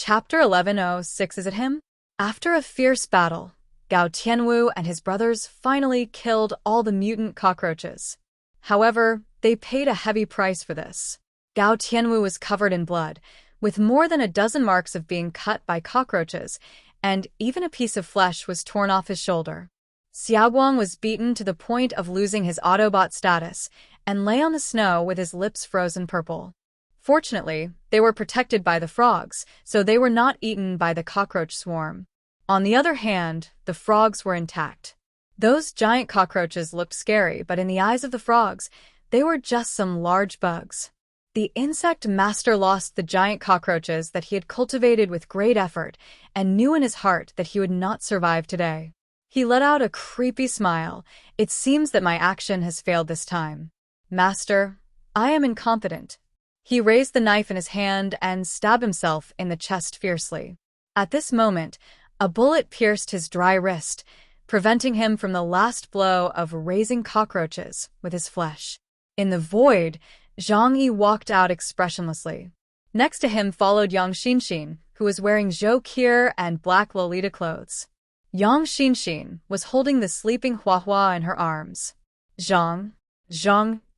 Chapter 1106. Is it him? After a fierce battle, Gao Tianwu and his brothers finally killed all the mutant cockroaches. However, they paid a heavy price for this. Gao Tianwu was covered in blood, with more than a dozen marks of being cut by cockroaches, and even a piece of flesh was torn off his shoulder. Xiaoguang was beaten to the point of losing his Autobot status and lay on the snow with his lips frozen purple. Fortunately, they were protected by the frogs, so they were not eaten by the cockroach swarm. On the other hand, the frogs were intact. Those giant cockroaches looked scary, but in the eyes of the frogs, they were just some large bugs. The insect master lost the giant cockroaches that he had cultivated with great effort and knew in his heart that he would not survive today. He let out a creepy smile. It seems that my action has failed this time. Master, I am incompetent. He raised the knife in his hand and stabbed himself in the chest fiercely. At this moment, a bullet pierced his dry wrist, preventing him from the last blow of raising cockroaches with his flesh. In the void, Zhang Yi walked out expressionlessly. Next to him followed Yang Xinxin, who was wearing Zhou Qi and black Lolita clothes. Yang Xinxin was holding the sleeping Huahua in her arms. Zhang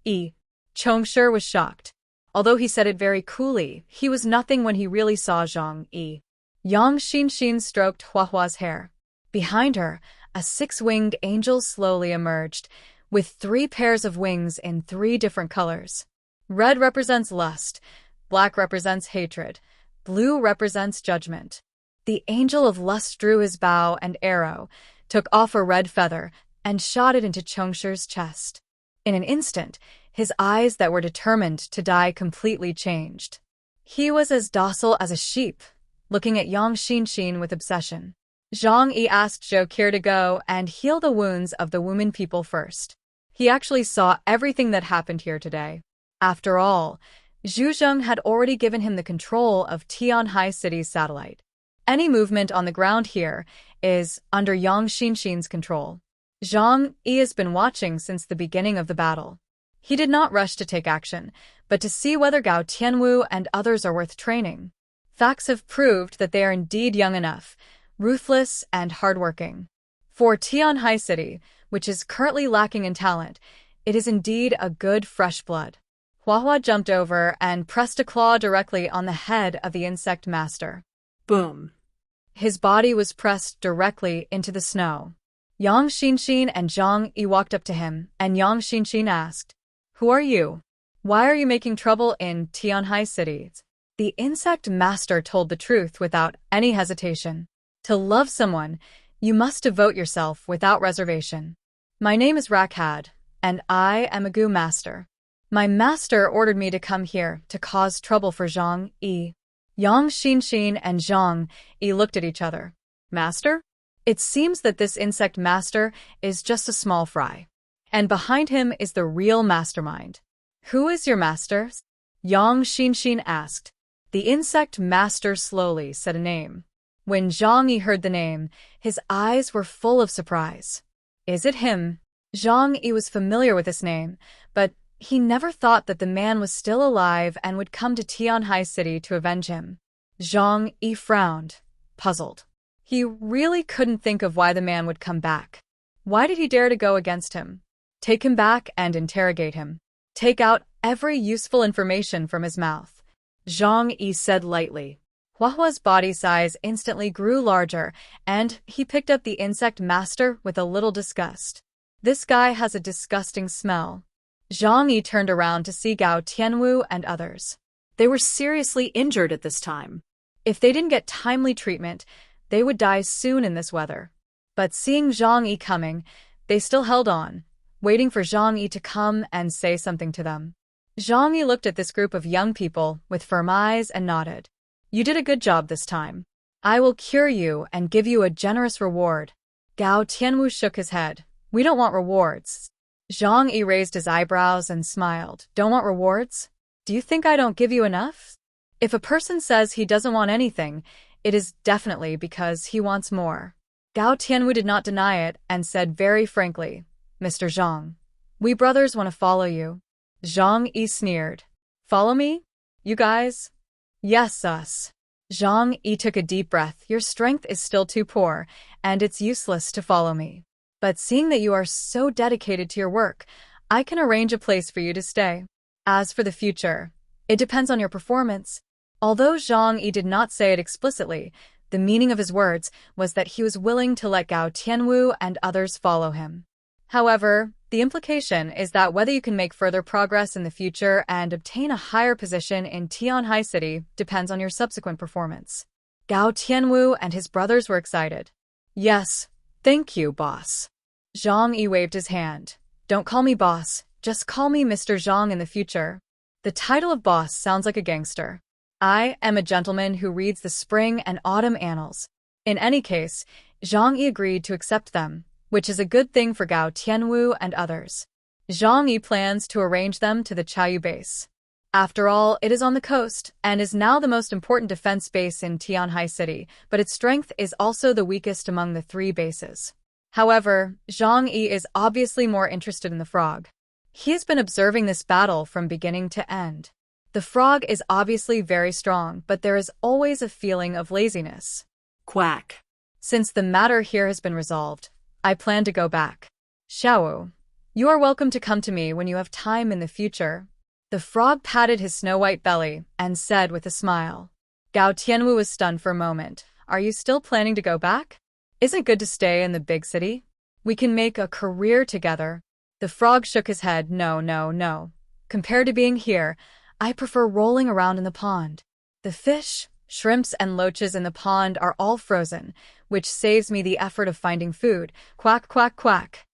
Yi. Chongshi was shocked. Although he said it very coolly, he was nothing when he really saw Zhang Yi. Yang Xinxin stroked Huahua's hair. Behind her, a six-winged angel slowly emerged, with 3 pairs of wings in 3 different colors. Red represents lust, black represents hatred, blue represents judgment. The angel of lust drew his bow and arrow, took off a red feather, and shot it into Chongshi's chest. In an instant, his eyes that were determined to die completely changed. He was as docile as a sheep, looking at Yang Xinxin with obsession. Zhang Yi asked Zhou Qi to go and heal the wounds of the woman people first. He actually saw everything that happened here today. After all, Zhu Zheng had already given him the control of Tianhai City's satellite. Any movement on the ground here is under Yang Xinxin's control. Zhang Yi has been watching since the beginning of the battle. He did not rush to take action, but to see whether Gao Tianwu and others are worth training. Facts have proved that they are indeed young enough, ruthless, and hardworking. For Tianhai City, which is currently lacking in talent, it is indeed a good fresh blood. Huahua jumped over and pressed a claw directly on the head of the insect master. Boom. His body was pressed directly into the snow. Yang Xinxin and Zhang Yi walked up to him, and Yang Xinxin asked, "Who are you? Why are you making trouble in Tianhai City?" The insect master told the truth without any hesitation. To love someone, you must devote yourself without reservation. My name is Rakhad, and I am a Gu master. My master ordered me to come here to cause trouble for Zhang Yi. Yang Xinxin and Zhang Yi looked at each other. Master? It seems that this insect master is just a small fry. And behind him is the real mastermind. Who is your master? Yang Xinxin asked. The insect master slowly said a name. When Zhang Yi heard the name, his eyes were full of surprise. Is it him? Zhang Yi was familiar with this name, but he never thought that the man was still alive and would come to Tianhai City to avenge him. Zhang Yi frowned, puzzled. He really couldn't think of why the man would come back. Why did he dare to go against him? Take him back and interrogate him. Take out every useful information from his mouth. Zhang Yi said lightly. Huahua's body size instantly grew larger, and he picked up the insect master with a little disgust. This guy has a disgusting smell. Zhang Yi turned around to see Gao Tianwu and others. They were seriously injured at this time. If they didn't get timely treatment, they would die soon in this weather. But seeing Zhang Yi coming, they still held on, waiting for Zhang Yi to come and say something to them. Zhang Yi looked at this group of young people with firm eyes and nodded. You did a good job this time. I will cure you and give you a generous reward. Gao Tianwu shook his head. We don't want rewards. Zhang Yi raised his eyebrows and smiled. Don't want rewards? Do you think I don't give you enough? If a person says he doesn't want anything, it is definitely because he wants more. Gao Tianwu did not deny it and said very frankly, Mr. Zhang, we brothers want to follow you. Zhang Yi sneered. Follow me? You guys? Yes, us. Zhang Yi took a deep breath. Your strength is still too poor, and it's useless to follow me. But seeing that you are so dedicated to your work, I can arrange a place for you to stay. As for the future, it depends on your performance. Although Zhang Yi did not say it explicitly, the meaning of his words was that he was willing to let Gao Tianwu and others follow him. However, the implication is that whether you can make further progress in the future and obtain a higher position in Tianhai City depends on your subsequent performance. Gao Tianwu and his brothers were excited. Yes, thank you, boss. Zhang Yi waved his hand. Don't call me boss, just call me Mr. Zhang in the future. The title of boss sounds like a gangster. I am a gentleman who reads the spring and autumn annals. In any case, Zhang Yi agreed to accept them, which is a good thing for Gao Tianwu and others. Zhang Yi plans to arrange them to the Chaoyu base. After all, it is on the coast, and is now the most important defense base in Tianhai City, but its strength is also the weakest among the three bases. However, Zhang Yi is obviously more interested in the frog. He has been observing this battle from beginning to end. The frog is obviously very strong, but there is always a feeling of laziness. Quack. Since the matter here has been resolved, I plan to go back. Xiaowu, you are welcome to come to me when you have time in the future. The frog patted his snow-white belly and said with a smile. Gao Tianwu was stunned for a moment. Are you still planning to go back? Isn't it good to stay in the big city? We can make a career together. The frog shook his head. No. Compared to being here, I prefer rolling around in the pond. The fish, shrimps, and loaches in the pond are all frozen, which saves me the effort of finding food. Quack, quack, quack.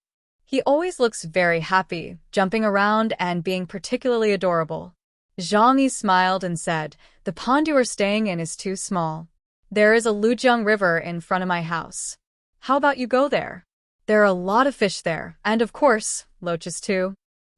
He always looks very happy, jumping around and being particularly adorable. Zhang Yi smiled and said, the pond you are staying in is too small. There is a Lujiang River in front of my house. How about you go there? There are a lot of fish there, and of course, loaches too.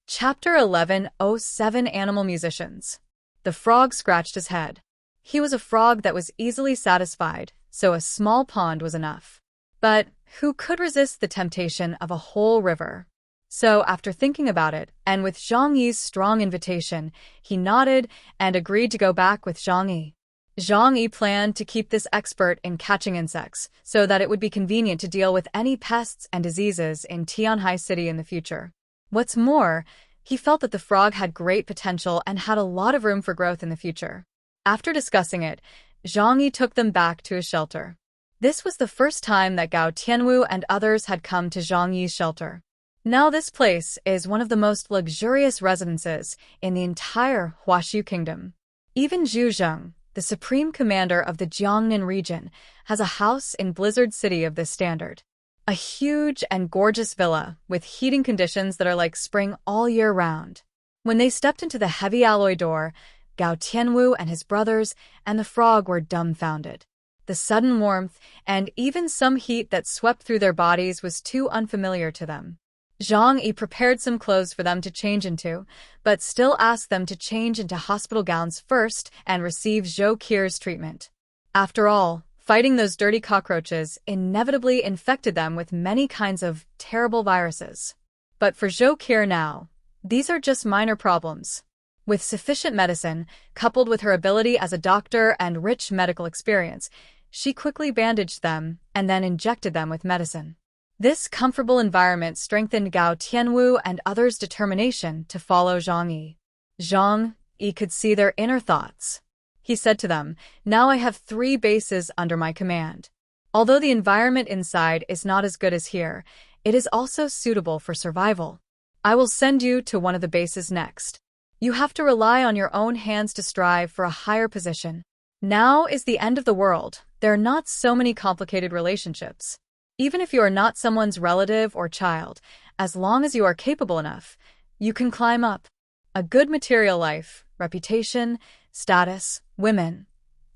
Chapter 11:07 Animal Musicians. The frog scratched his head. He was a frog that was easily satisfied, so a small pond was enough. But who could resist the temptation of a whole river? So after thinking about it, and with Zhang Yi's strong invitation, he nodded and agreed to go back with Zhang Yi. Zhang Yi planned to keep this expert in catching insects, so that it would be convenient to deal with any pests and diseases in Tianhai City in the future. What's more, he felt that the frog had great potential and had a lot of room for growth in the future. After discussing it, Zhang Yi took them back to his shelter. This was the first time that Gao Tianwu and others had come to Zhang Yi's shelter. Now this place is one of the most luxurious residences in the entire Huaxu Kingdom. Even Zhu Zheng, the supreme commander of the Jiangnan region, has a house in Blizzard City of this standard. A huge and gorgeous villa with heating conditions that are like spring all year round. When they stepped into the heavy alloy door, Gao Tianwu and his brothers and the frog were dumbfounded. The sudden warmth and even some heat that swept through their bodies was too unfamiliar to them. Zhang Yi prepared some clothes for them to change into, but still asked them to change into hospital gowns first and receive Zhou Qir's treatment. After all, fighting those dirty cockroaches inevitably infected them with many kinds of terrible viruses. But for Zhou Qir now, these are just minor problems. With sufficient medicine, coupled with her ability as a doctor and rich medical experience, she quickly bandaged them and then injected them with medicine. This comfortable environment strengthened Gao Tianwu and others' determination to follow Zhang Yi. Zhang Yi could see their inner thoughts. He said to them, now I have 3 bases under my command. Although the environment inside is not as good as here, it is also suitable for survival. I will send you to one of the bases next. You have to rely on your own hands to strive for a higher position. Now is the end of the world. There are not so many complicated relationships. Even if you are not someone's relative or child, as long as you are capable enough, you can climb up. A good material life, reputation, status, women.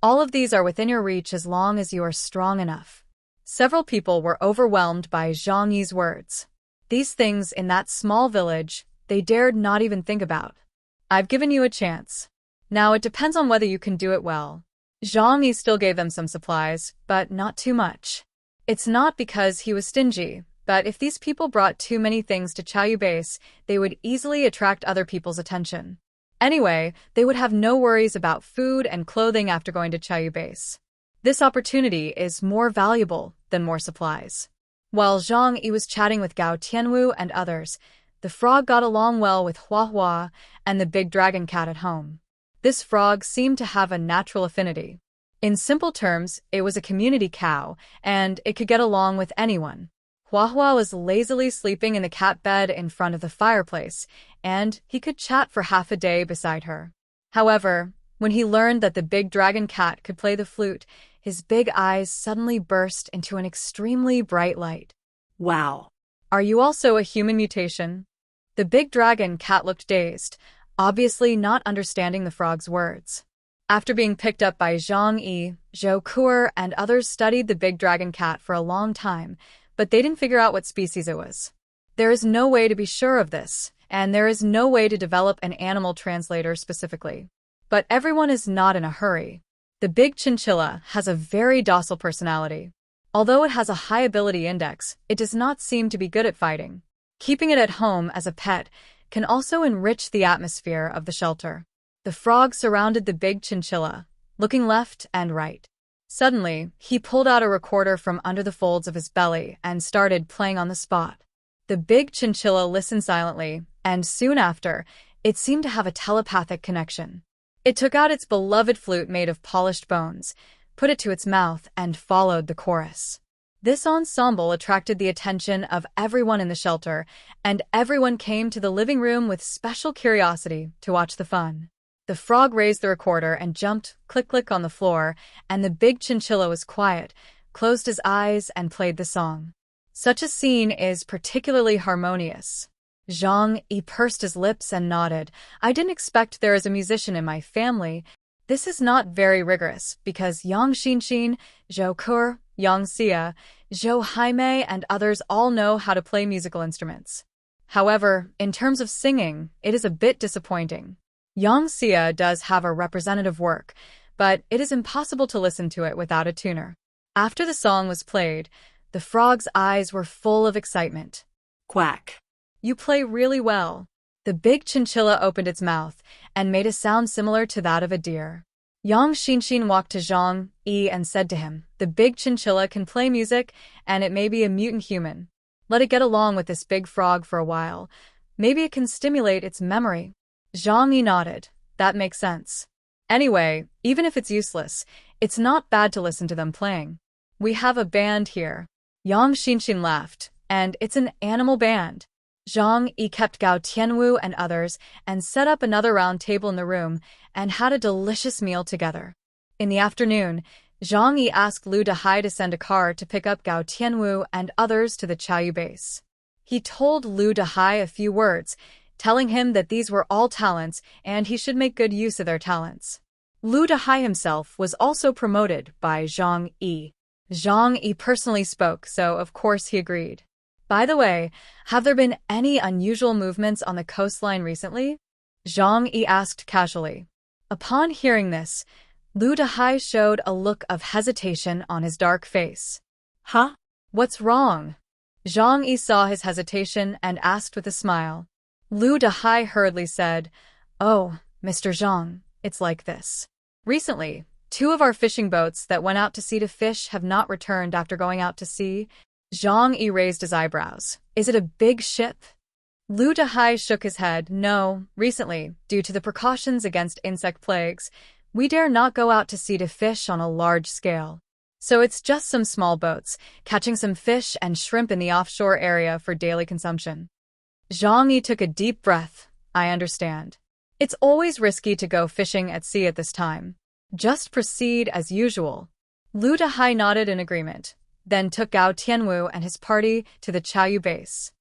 All of these are within your reach as long as you are strong enough. Several people were overwhelmed by Zhang Yi's words. These things in that small village, they dared not even think about. I've given you a chance. Now it depends on whether you can do it well. Zhang Yi still gave them some supplies, but not too much. It's not because he was stingy, but if these people brought too many things to Chaoyu Base, they would easily attract other people's attention. Anyway, they would have no worries about food and clothing after going to Chaoyu Base. This opportunity is more valuable than more supplies. While Zhang Yi was chatting with Gao Tianwu and others, the frog got along well with Hua Hua and the big dragon cat at home. This frog seemed to have a natural affinity. In simple terms, it was a community cow, and it could get along with anyone. Hua Hua was lazily sleeping in the cat bed in front of the fireplace, and he could chat for half a day beside her. However, when he learned that the big dragon cat could play the flute, his big eyes suddenly burst into an extremely bright light. Wow. Are you also a human mutation? The big dragon cat looked dazed, obviously not understanding the frog's words. After being picked up by Zhang Yi, Zhou Kuer and others studied the big dragon cat for a long time, but they didn't figure out what species it was. There is no way to be sure of this, and there is no way to develop an animal translator specifically. But everyone is not in a hurry. The big chinchilla has a very docile personality. Although it has a high ability index, it does not seem to be good at fighting. Keeping it at home as a pet can also enrich the atmosphere of the shelter. The frog surrounded the big chinchilla, looking left and right. Suddenly, he pulled out a recorder from under the folds of his belly and started playing on the spot. The big chinchilla listened silently, and soon after, it seemed to have a telepathic connection. It took out its beloved flute made of polished bones, put it to its mouth, and followed the chorus. This ensemble attracted the attention of everyone in the shelter, and everyone came to the living room with special curiosity to watch the fun. The frog raised the recorder and jumped click-click on the floor, and the big chinchilla was quiet, closed his eyes, and played the song. Such a scene is particularly harmonious. Zhang Yi pursed his lips and nodded. I didn't expect there is a musician in my family. This is not very rigorous, because Yang Xinxin, Zhou Kuer, Yang Xia, Zhou Haimei, and others all know how to play musical instruments. However, in terms of singing, it is a bit disappointing. Yang Xia does have a representative work, but it is impossible to listen to it without a tuner. After the song was played, the frog's eyes were full of excitement. Quack. You play really well. The big chinchilla opened its mouth and made a sound similar to that of a deer. Yang Xinxin walked to Zhang Yi and said to him, the big chinchilla can play music, and it may be a mutant human. Let it get along with this big frog for a while. Maybe it can stimulate its memory. Zhang Yi nodded. That makes sense. Anyway, even if it's useless, it's not bad to listen to them playing. We have a band here. Yang Xinxin laughed. And it's an animal band. Zhang Yi kept Gao Tianwu and others and set up another round table in the room and had a delicious meal together. In the afternoon, Zhang Yi asked Lu Dahai to send a car to pick up Gao Tianwu and others to the Chaoyu base. He told Lu Dahai a few words, telling him that these were all talents and he should make good use of their talents. Lu Dahai himself was also promoted by Zhang Yi. Zhang Yi personally spoke, so of course he agreed. By the way, have there been any unusual movements on the coastline recently? Zhang Yi asked casually. Upon hearing this, Lu Dahai showed a look of hesitation on his dark face. Huh? What's wrong? Zhang Yi saw his hesitation and asked with a smile. Lu Dahai hurriedly said, Oh, Mr. Zhang, it's like this. Recently, 2 of our fishing boats that went out to sea to fish have not returned after going out to sea. Zhang Yi raised his eyebrows. Is it a big ship? Lu Dahai shook his head. No, recently, due to the precautions against insect plagues, we dare not go out to sea to fish on a large scale. So it's just some small boats, catching some fish and shrimp in the offshore area for daily consumption. Zhang Yi took a deep breath. I understand. It's always risky to go fishing at sea at this time. Just proceed as usual. Lu Dahai nodded in agreement, then took Gao Tianwu and his party to the Chaoyu base.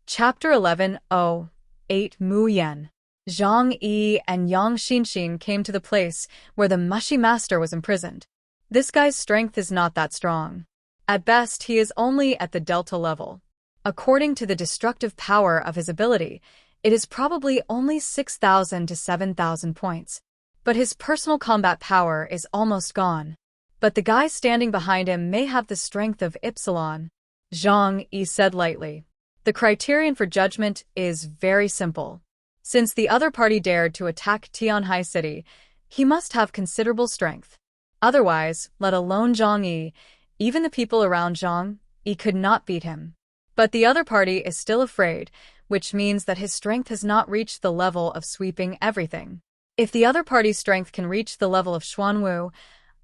Chapter 11:08 Mu Yan. Zhang Yi and Yang Xinxin came to the place where the mushy master was imprisoned. This guy's strength is not that strong. At best, he is only at the delta level. According to the destructive power of his ability, it is probably only 6,000 to 7,000 points. But his personal combat power is almost gone. But the guy standing behind him may have the strength of Ypsilon. Zhang Yi said lightly. The criterion for judgment is very simple. Since the other party dared to attack Tianhai City, he must have considerable strength. Otherwise, let alone Zhang Yi, even the people around Zhang Yi could not beat him. But the other party is still afraid, which means that his strength has not reached the level of sweeping everything. If the other party's strength can reach the level of Xuanwu,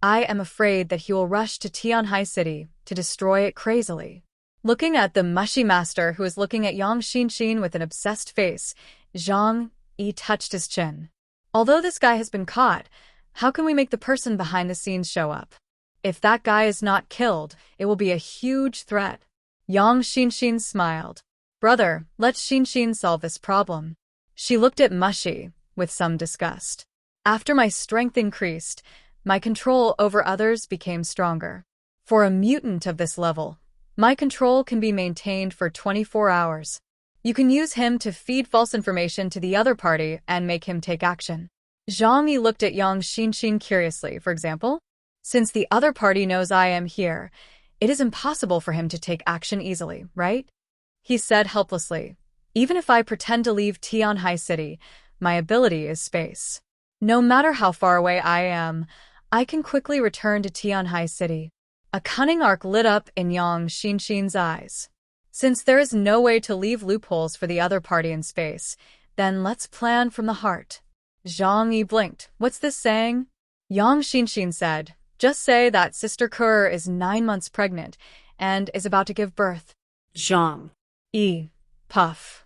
I am afraid that he will rush to Tianhai City to destroy it crazily. Looking at the mushy master who is looking at Yang Xinxin with an obsessed face, Zhang Yi touched his chin. Although this guy has been caught, how can we make the person behind the scenes show up? If that guy is not killed, it will be a huge threat. Yang Xinxin smiled. Brother, let Xinxin solve this problem. She looked at Mushy with some disgust. After my strength increased, my control over others became stronger. For a mutant of this level, my control can be maintained for 24 hours. You can use him to feed false information to the other party and make him take action. Zhang Yi looked at Yang Xinxin curiously. For example, since the other party knows I am here, it is impossible for him to take action easily, right? He said helplessly. Even if I pretend to leave Tianhai City, my ability is space. No matter how far away I am, I can quickly return to Tianhai City. A cunning arc lit up in Yang Xinxin's eyes. Since there is no way to leave loopholes for the other party in space, then let's plan from the heart. Zhang Yi blinked. What's this saying? Yang Xinxin said, just say that Sister Kerr is 9 months pregnant and is about to give birth. Zhang Yi. Puff.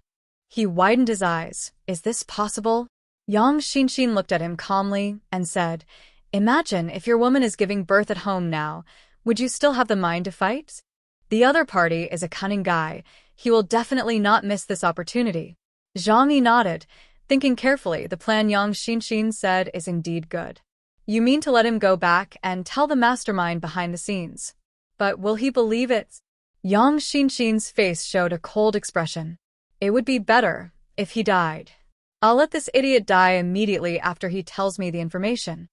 He widened his eyes. Is this possible? Yang Xinxin looked at him calmly and said, imagine if your woman is giving birth at home now. Would you still have the mind to fight? The other party is a cunning guy. He will definitely not miss this opportunity. Zhang Yi nodded, thinking carefully. The plan Yang Xinxin said is indeed good. You mean to let him go back and tell the mastermind behind the scenes? But will he believe it? Yang Xinxin's face showed a cold expression. It would be better if he died. I'll let this idiot die immediately after he tells me the information.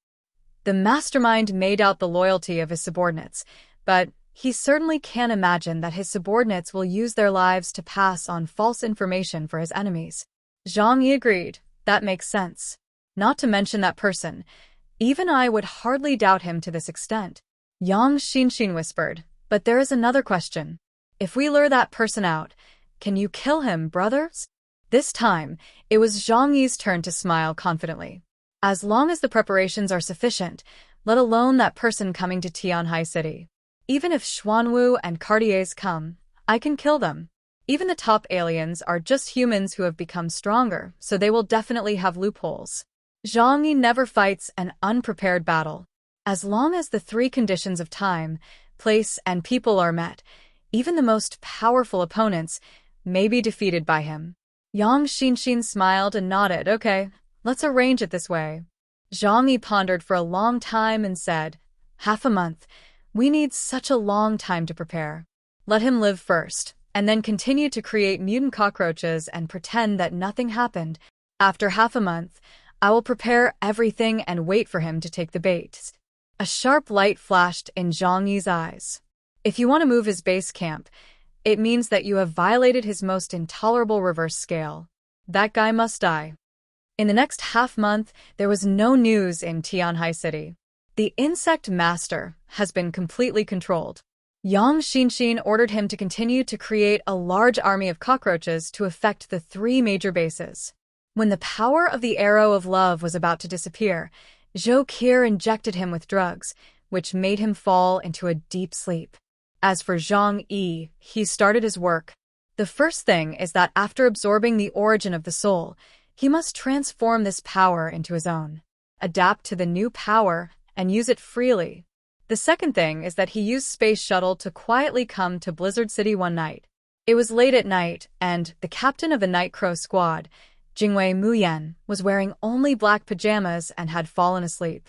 The mastermind made out the loyalty of his subordinates, but he certainly can't imagine that his subordinates will use their lives to pass on false information for his enemies. Zhang Yi agreed. That makes sense. Not to mention that person. Even I would hardly doubt him to this extent. Yang Xinxin whispered, but there is another question. If we lure that person out, can you kill him, brothers? This time, it was Zhang Yi's turn to smile confidently. As long as the preparations are sufficient, let alone that person coming to Tianhai City. Even if Xuanwu and Cartier's come, I can kill them. Even the top aliens are just humans who have become stronger, so they will definitely have loopholes. Zhang Yi never fights an unprepared battle. As long as the 3 conditions of time, place, and people are met, even the most powerful opponents may be defeated by him. Yang Xinxin smiled and nodded. Okay, let's arrange it this way. Zhang Yi pondered for a long time and said, half a month. We need such a long time to prepare. Let him live first, and then continue to create mutant cockroaches and pretend that nothing happened. After half a month, I will prepare everything and wait for him to take the bait. A sharp light flashed in Zhang Yi's eyes. If you want to move his base camp, it means that you have violated his most intolerable reverse scale. That guy must die. In the next half-month, there was no news in Tianhai City. The insect master has been completely controlled. Yang Xinxin ordered him to continue to create a large army of cockroaches to affect the 3 major bases. When the power of the arrow of love was about to disappear, Zhou Qi injected him with drugs, which made him fall into a deep sleep. As for Zhang Yi, he started his work. The first thing is that after absorbing the origin of the soul, he must transform this power into his own, adapt to the new power, and use it freely. The second thing is that he used Space Shuttle to quietly come to Blizzard City one night. It was late at night, and the captain of the Night Crow squad, Jingwei Muyan, was wearing only black pajamas and had fallen asleep.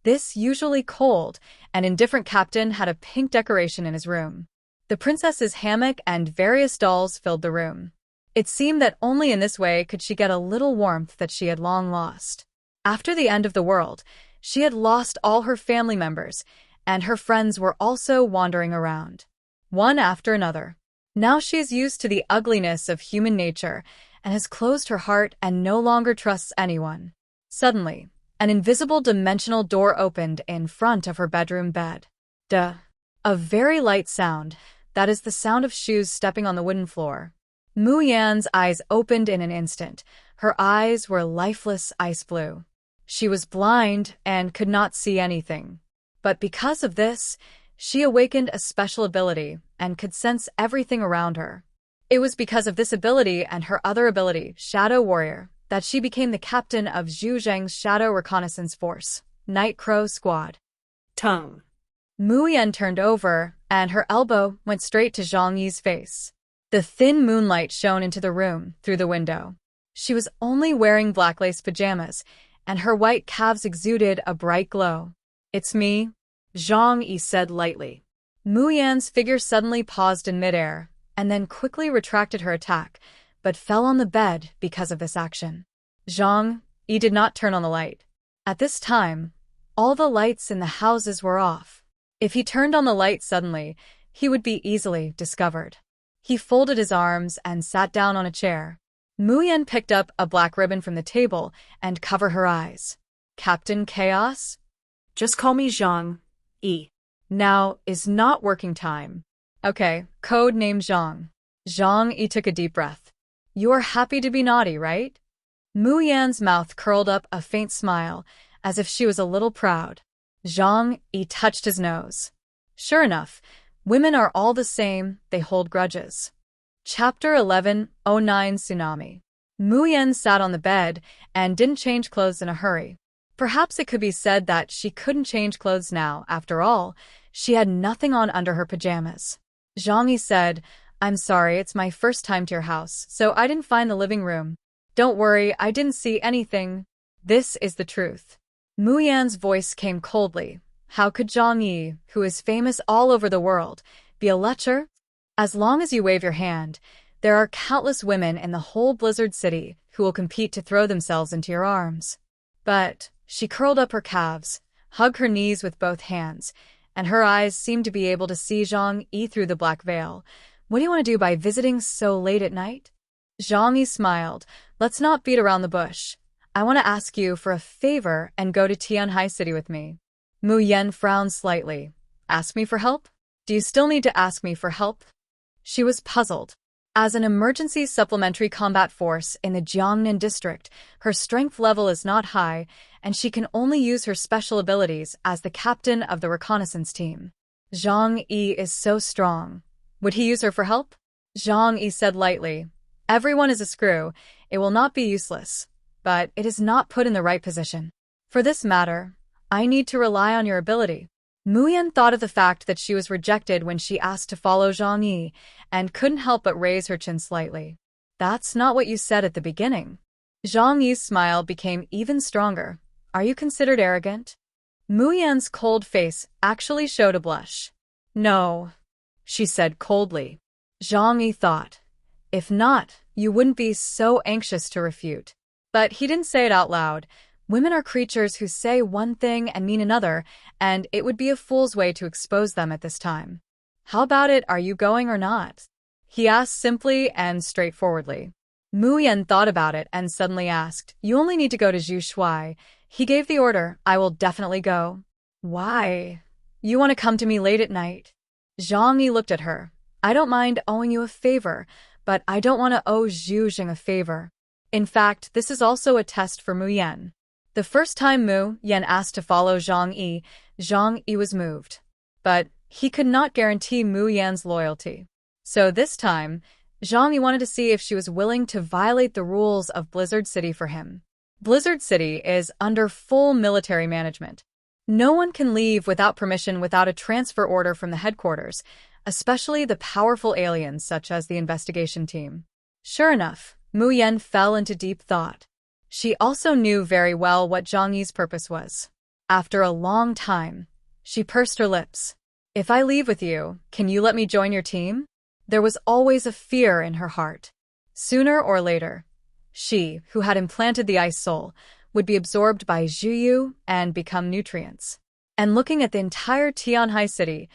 This usually cold and indifferent captain had a pink decoration in his room. The princess's hammock and various dolls filled the room. It seemed that only in this way could she get a little warmth that she had long lost. After the end of the world, she had lost all her family members, and her friends were also wandering around, one after another. Now she is used to the ugliness of human nature and has closed her heart and no longer trusts anyone. Suddenly, an invisible dimensional door opened in front of her bedroom bed. Duh. A very light sound, that is the sound of shoes stepping on the wooden floor. Mu Yan's eyes opened in an instant. Her eyes were lifeless ice blue. She was blind and could not see anything. But because of this, she awakened a special ability and could sense everything around her. It was because of this ability and her other ability, Shadow Warrior, that she became the captain of Zhu Zheng's Shadow Reconnaissance Force, Night Crow Squad. Tongue. Mu Yan turned over, and her elbow went straight to Zhang Yi's face. The thin moonlight shone into the room through the window. She was only wearing black lace pajamas, and her white calves exuded a bright glow. "It's me," Zhang Yi said lightly. Mu Yan's figure suddenly paused in midair, and then quickly retracted her attack, but fell on the bed because of this action. Zhang Yi did not turn on the light. At this time, all the lights in the houses were off. If he turned on the light suddenly, he would be easily discovered. He folded his arms and sat down on a chair. Mu Yan picked up a black ribbon from the table and covered her eyes. "Captain Chaos?" Just call me Zhang Yi. "Now is not working time." "Okay, code name Zhang." Zhang Yi took a deep breath. "You are happy to be naughty, right?" Mu Yan's mouth curled up a faint smile, as if she was a little proud. Zhang Yi touched his nose. Sure enough, women are all the same, they hold grudges. Chapter 11:09 Tsunami. Mu Yan sat on the bed and didn't change clothes in a hurry. Perhaps it could be said that she couldn't change clothes now. After all, she had nothing on under her pajamas. Zhang Yi said, "I'm sorry, it's my first time to your house, so I didn't find the living room. Don't worry, I didn't see anything. This is the truth." Mu Yan's voice came coldly. How could Zhang Yi, who is famous all over the world, be a lecher? "As long as you wave your hand, there are countless women in the whole Blizzard City who will compete to throw themselves into your arms." But she curled up her calves, hugged her knees with both hands, and her eyes seemed to be able to see Zhang Yi through the black veil. "What do you want to do by visiting so late at night?" Zhang Yi smiled. "Let's not beat around the bush. I want to ask you for a favor and go to Tianhai City with me." Mu Yan frowned slightly. "Ask me for help? Do you still need to ask me for help?" She was puzzled. As an emergency supplementary combat force in the Jiangnan district, her strength level is not high, and she can only use her special abilities as the captain of the reconnaissance team. Zhang Yi is so strong. Would he use her for help? Zhang Yi said lightly, "Everyone is a screw. It will not be useless, but it is not put in the right position. For this matter, I need to rely on your ability." Mu Yan thought of the fact that she was rejected when she asked to follow Zhang Yi, and couldn't help but raise her chin slightly. "That's not what you said at the beginning." Zhang Yi's smile became even stronger. "Are you considered arrogant?" Mu Yan's cold face actually showed a blush. "No," she said coldly. Zhang Yi thought, "If not, you wouldn't be so anxious to refute." But he didn't say it out loud. Women are creatures who say one thing and mean another, and it would be a fool's way to expose them at this time. "How about it, are you going or not?" he asked simply and straightforwardly. Mu Yan thought about it and suddenly asked, "You only need to go to Zhu Shui. He gave the order, I will definitely go." "Why? You want to come to me late at night?" Zhang Yi looked at her. "I don't mind owing you a favor, but I don't want to owe Zhu Zheng a favor. In fact, this is also a test for Mu Yan." The first time Mu Yan asked to follow Zhang Yi was moved. But he could not guarantee Mu Yan's loyalty. So this time, Zhang Yi wanted to see if she was willing to violate the rules of Blizzard City for him. Blizzard City is under full military management. No one can leave without permission without a transfer order from the headquarters, especially the powerful aliens such as the investigation team. Sure enough, Mu Yan fell into deep thought. She also knew very well what Zhang Yi's purpose was. After a long time, she pursed her lips. "If I leave with you, can you let me join your team?" There was always a fear in her heart. Sooner or later, she, who had implanted the Ice Soul, would be absorbed by Zhuyu and become nutrients. And looking at the entire Tianhai City,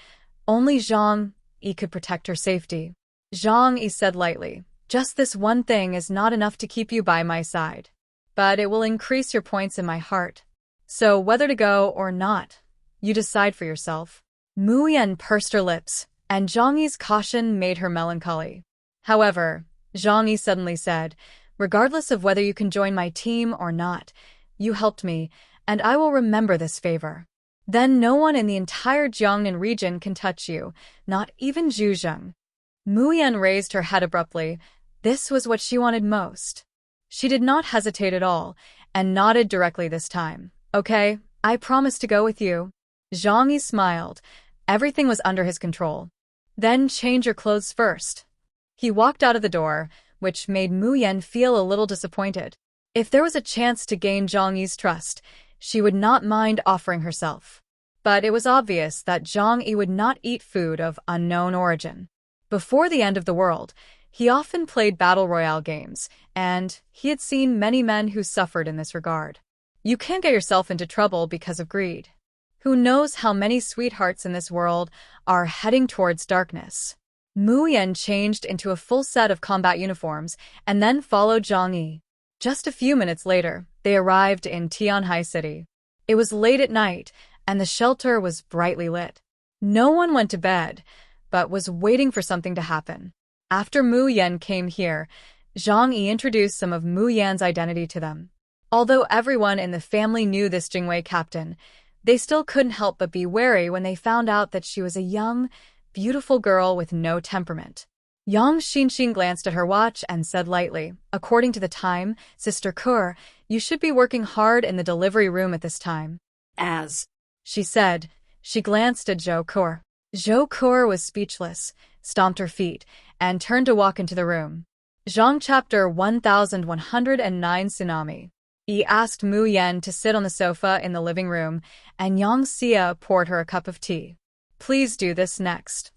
only Zhang Yi could protect her safety. Zhang Yi said lightly, Just this one thing is not enough to keep you by my side. But it will increase your points in my heart. So whether to go or not, you decide for yourself. Mu Yan pursed her lips, and Zhang Yi's caution made her melancholy. However, Zhang Yi suddenly said, regardless of whether you can join my team or not, you helped me, and I will remember this favor. Then no one in the entire Jiangnan region can touch you, not even Zhu Zheng. Mu Yan raised her head abruptly. This was what she wanted most. She did not hesitate at all, and nodded directly this time. Okay, I promise to go with you. Zhang Yi smiled. Everything was under his control. Then change your clothes first. He walked out of the door, which made Mu Yan feel a little disappointed. If there was a chance to gain Zhang Yi's trust, she would not mind offering herself. But it was obvious that Zhang Yi would not eat food of unknown origin. Before the end of the world, he often played battle royale games, and he had seen many men who suffered in this regard. You can't get yourself into trouble because of greed. Who knows how many sweethearts in this world are heading towards darkness? Mu Yan changed into a full set of combat uniforms and then followed Zhang Yi. Just a few minutes later, they arrived in Tianhai City. It was late at night, and the shelter was brightly lit. No one went to bed, but was waiting for something to happen. After Mu Yan came here, Zhang Yi introduced some of Mu Yan's identity to them. Although everyone in the family knew this Jingwei captain, they still couldn't help but be wary when they found out that she was a young, beautiful girl with no temperament. Yang Xinxin glanced at her watch and said lightly, according to the time, Sister Kur, you should be working hard in the delivery room at this time. As She said. She glanced at Zhou Kur. Zhou Kur was speechless, stomped her feet, and turned to walk into the room. Zhang Chapter 1109 Tsunami. He asked Mu Yan to sit on the sofa in the living room, and Yang Xia poured her a cup of tea. Please do this next.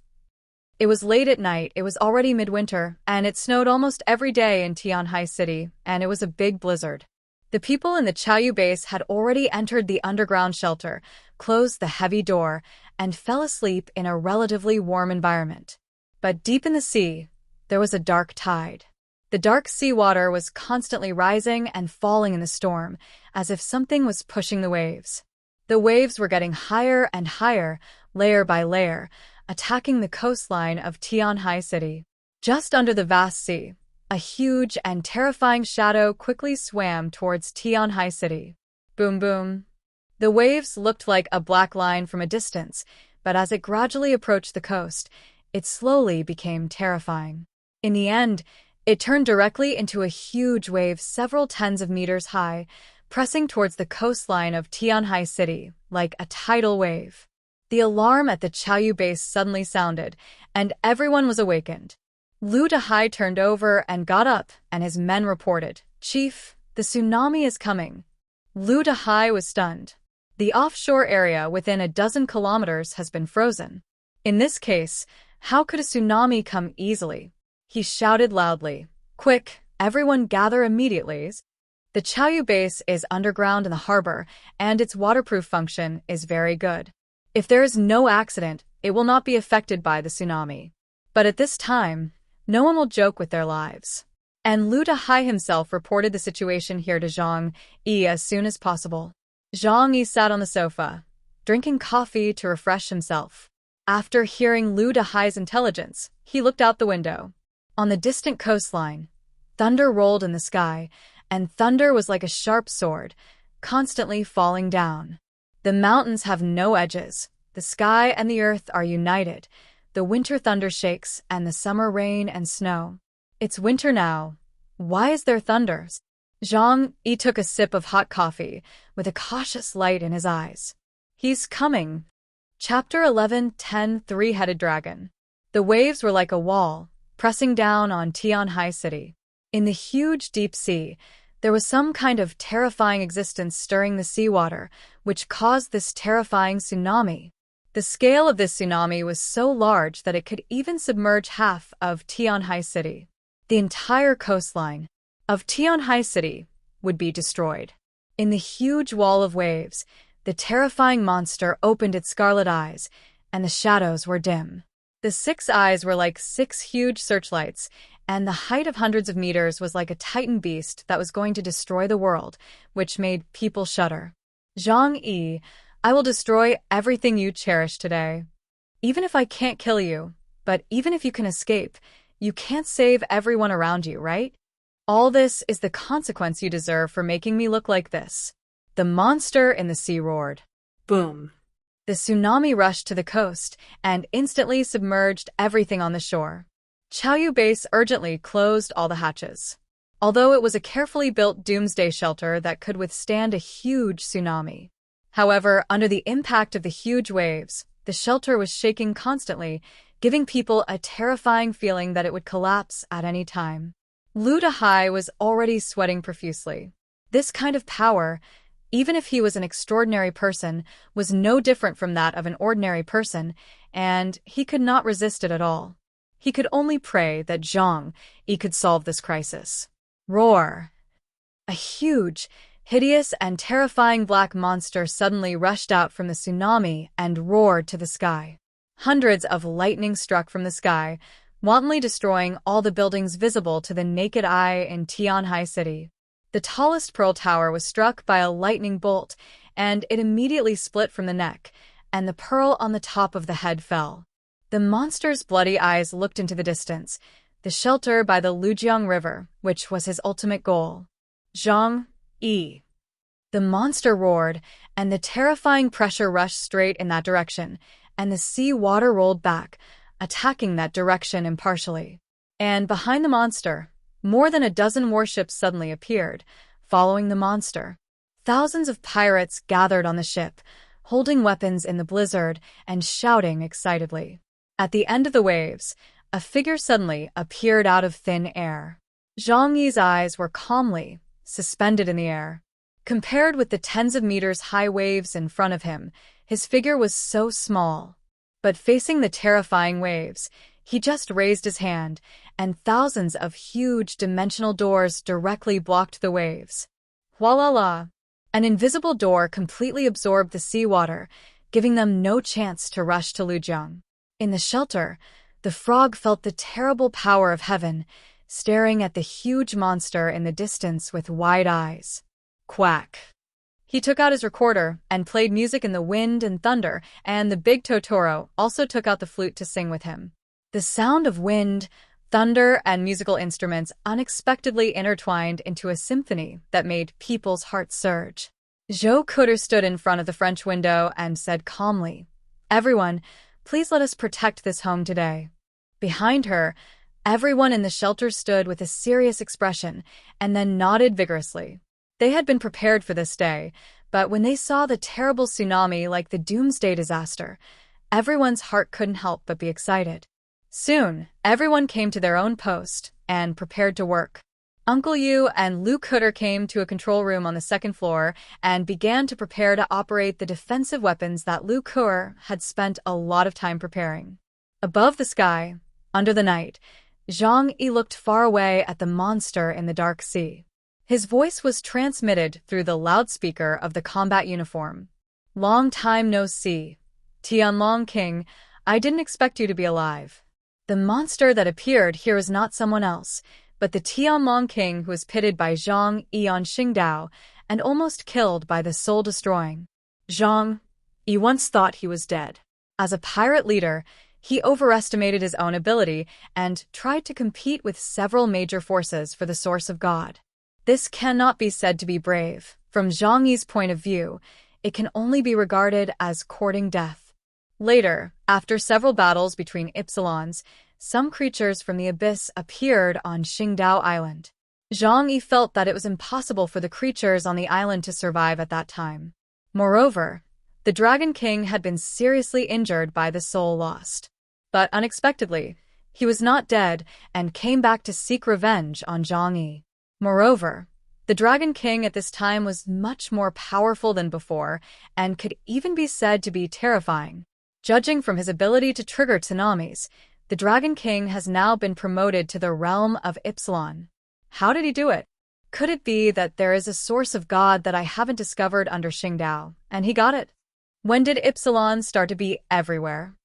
It was late at night, it was already midwinter, and it snowed almost every day in Tianhai City, and it was a big blizzard. The people in the Chaoyu base had already entered the underground shelter, closed the heavy door, and fell asleep in a relatively warm environment. But deep in the sea, there was a dark tide. The dark seawater was constantly rising and falling in the storm, as if something was pushing the waves. The waves were getting higher and higher, layer by layer, attacking the coastline of Tianhai City. Just under the vast sea, a huge and terrifying shadow quickly swam towards Tianhai City. Boom boom. The waves looked like a black line from a distance, but as it gradually approached the coast, it slowly became terrifying. In the end, it turned directly into a huge wave several tens of meters high, pressing towards the coastline of Tianhai City like a tidal wave. The alarm at the Chaoyu base suddenly sounded, and everyone was awakened. Lu Dahai turned over and got up, and his men reported, "Chief, the tsunami is coming." Lu Dahai was stunned. The offshore area within a dozen kilometers has been frozen. In this case, how could a tsunami come easily? He shouted loudly, "Quick, everyone gather immediately." The Chaoyu base is underground in the harbor, and its waterproof function is very good. If there is no accident, it will not be affected by the tsunami. But at this time, no one will joke with their lives. And Lu Dahai himself reported the situation here to Zhang Yi as soon as possible. Zhang Yi sat on the sofa, drinking coffee to refresh himself. After hearing Lu Dahai's intelligence, he looked out the window. On the distant coastline, thunder rolled in the sky, and thunder was like a sharp sword, constantly falling down. The mountains have no edges, the sky and the earth are united, the winter thunder shakes and the summer rain and snow. It's winter now. Why is there thunder? Zhang Yi took a sip of hot coffee, with a cautious light in his eyes. He's coming. Chapter 11:10 Three-Headed Dragon. The waves were like a wall, pressing down on Tianhai City. In the huge deep sea, there was some kind of terrifying existence stirring the seawater, which caused this terrifying tsunami. The scale of this tsunami was so large that it could even submerge half of Tianhai City. The entire coastline of Tianhai City would be destroyed. In the huge wall of waves, the terrifying monster opened its scarlet eyes, and the shadows were dim. The 6 eyes were like 6 huge searchlights, and the height of hundreds of meters was like a titan beast that was going to destroy the world, which made people shudder. Zhang Yi, I will destroy everything you cherish today. Even if I can't kill you, but even if you can escape, you can't save everyone around you, right? All this is the consequence you deserve for making me look like this. The monster in the sea roared. Boom. The tsunami rushed to the coast and instantly submerged everything on the shore. Chaoyu Base urgently closed all the hatches. Although it was a carefully built doomsday shelter that could withstand a huge tsunami. However, under the impact of the huge waves, the shelter was shaking constantly, giving people a terrifying feeling that it would collapse at any time. Lu Dahai was already sweating profusely. This kind of power, even if he was an extraordinary person, was no different from that of an ordinary person, and he could not resist it at all. He could only pray that Zhang Yi could solve this crisis. Roar! A huge, hideous, and terrifying black monster suddenly rushed out from the tsunami and roared to the sky. Hundreds of lightning struck from the sky, wantonly destroying all the buildings visible to the naked eye in Tianhai City. The tallest pearl tower was struck by a lightning bolt, and it immediately split from the neck, and the pearl on the top of the head fell. The monster's bloody eyes looked into the distance, the shelter by the Lujiang River, which was his ultimate goal. Zhang Yi. The monster roared, and the terrifying pressure rushed straight in that direction, and the sea water rolled back, attacking that direction impartially. And behind the monster, more than a dozen warships suddenly appeared, following the monster. Thousands of pirates gathered on the ship, holding weapons in the blizzard and shouting excitedly. At the end of the waves, a figure suddenly appeared out of thin air. Zhang Yi's eyes were calmly suspended in the air. Compared with the tens of meters high waves in front of him, his figure was so small. But facing the terrifying waves, he just raised his hand, and thousands of huge dimensional doors directly blocked the waves. Voila! An invisible door completely absorbed the seawater, giving them no chance to rush to Lujiang. In the shelter, the frog felt the terrible power of heaven, staring at the huge monster in the distance with wide eyes. Quack! He took out his recorder and played music in the wind and thunder, and the big Totoro also took out the flute to sing with him. The sound of wind, thunder, and musical instruments unexpectedly intertwined into a symphony that made people's hearts surge. Zhou Kuder stood in front of the French window and said calmly, "Everyone, please let us protect this home today." Behind her, everyone in the shelter stood with a serious expression and then nodded vigorously. They had been prepared for this day, but when they saw the terrible tsunami like the Doomsday disaster, everyone's heart couldn't help but be excited. Soon, everyone came to their own post and prepared to work. Uncle Yu and Lu Kuder came to a control room on the second floor and began to prepare to operate the defensive weapons that Lu Kuder had spent a lot of time preparing. Above the sky, under the night, Zhang Yi looked far away at the monster in the dark sea. His voice was transmitted through the loudspeaker of the combat uniform. "Long time no see. Tianlong King, I didn't expect you to be alive." The monster that appeared here was not someone else, but the Tianlong King who was pitted by Zhang Yi on Qingdao and almost killed by the soul-destroying. Zhang Yi once thought he was dead. As a pirate leader, he overestimated his own ability and tried to compete with several major forces for the source of God. This cannot be said to be brave. From Zhang Yi's point of view, it can only be regarded as courting death. Later, after several battles between Ypsilons, some creatures from the abyss appeared on Qingdao Island. Zhang Yi felt that it was impossible for the creatures on the island to survive at that time. Moreover, the Dragon King had been seriously injured by the soul lost. But unexpectedly, he was not dead and came back to seek revenge on Zhang Yi. Moreover, the Dragon King at this time was much more powerful than before and could even be said to be terrifying. Judging from his ability to trigger tsunamis, the Dragon King has now been promoted to the realm of Ypsilon. How did he do it? Could it be that there is a source of God that I haven't discovered under Qingdao, and he got it? When did Ypsilon start to be everywhere?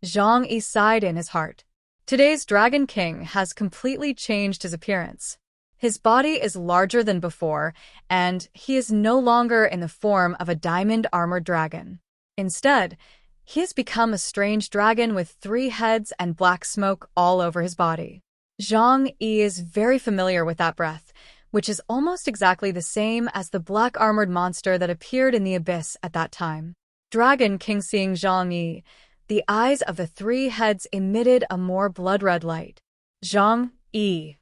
Zhang Yi sighed in his heart. Today's Dragon King has completely changed his appearance. His body is larger than before, and he is no longer in the form of a diamond-armored dragon. Instead, he has become a strange dragon with 3 heads and black smoke all over his body. Zhang Yi is very familiar with that breath, which is almost exactly the same as the black-armored monster that appeared in the abyss at that time. Dragon King seeing Zhang Yi, the eyes of the 3 heads emitted a more blood-red light. Zhang Yi.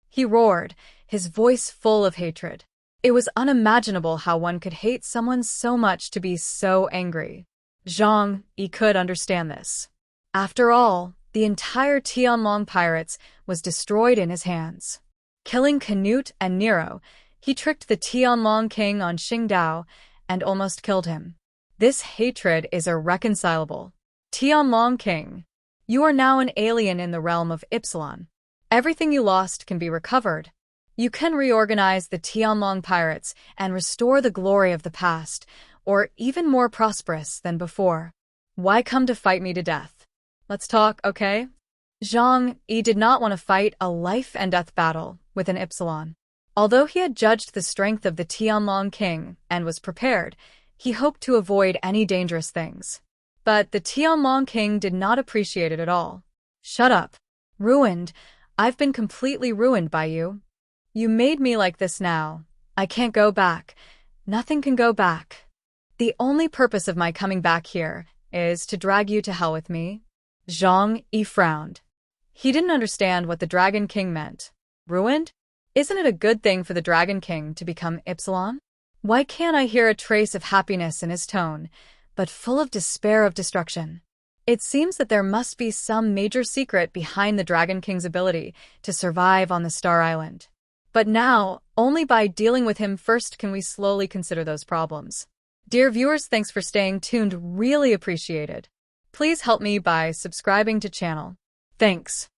He roared, his voice full of hatred. It was unimaginable how one could hate someone so much to be so angry. Zhang Yi could understand this. After all, the entire Tianlong pirates was destroyed in his hands. Killing Canute and Nero, he tricked the Tianlong king on Qingdao and almost killed him. This hatred is irreconcilable. Tianlong king, you are now an alien in the realm of Ypsilon. Everything you lost can be recovered. You can reorganize the Tianlong pirates and restore the glory of the past, or even more prosperous than before. Why come to fight me to death? Let's talk, okay? Zhang Yi did not want to fight a life-and-death battle with an Ypsilon. Although he had judged the strength of the Tianlong king and was prepared, he hoped to avoid any dangerous things. But the Tianlong king did not appreciate it at all. Shut up. Ruined. I've been completely ruined by you. You made me like this now. I can't go back. Nothing can go back. The only purpose of my coming back here is to drag you to hell with me. Zhang Yi frowned. He didn't understand what the Dragon King meant. Ruined? Isn't it a good thing for the Dragon King to become Ypsilon? Why can't I hear a trace of happiness in his tone, but full of despair of destruction? It seems that there must be some major secret behind the Dragon King's ability to survive on the Star Island. But now, only by dealing with him first can we slowly consider those problems. Dear viewers, thanks for staying tuned. Really appreciate it. Please help me by subscribing to channel. Thanks.